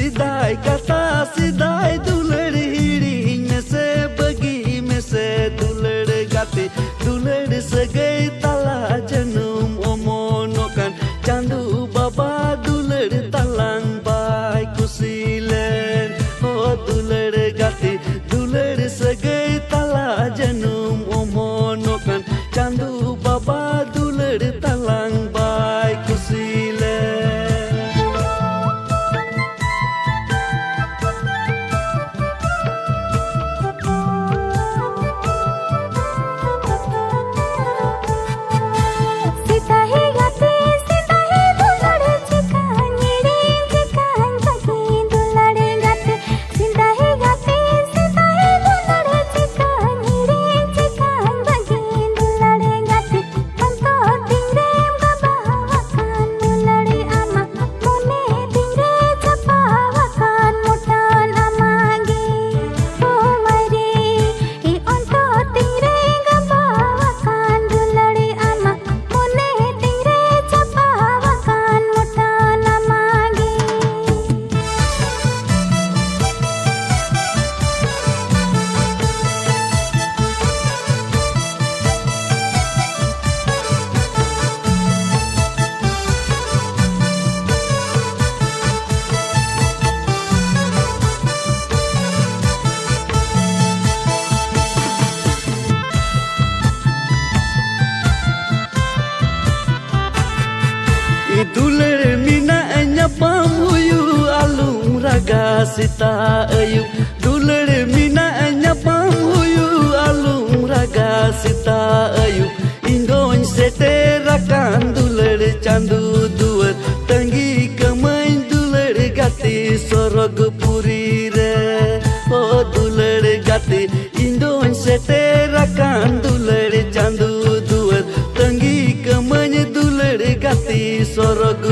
Sidai kata sidai dular hiring mese bagi mese dular gati dular sagai tala janum omonokan candu baba dular talang bai kusilen oh dular gati dular sagai tala janum omonokan candu baba dular talang bai kusilen. Dular mina nyapam huyu alung raga sita ayu dular mina nyapam huyu alung raga sita ayu indon seterakan dular candu duar tanggi kemain dular gati sorog puri re oh dular gati indon seterakan dular candu duar tanggi kemain dular gati sorog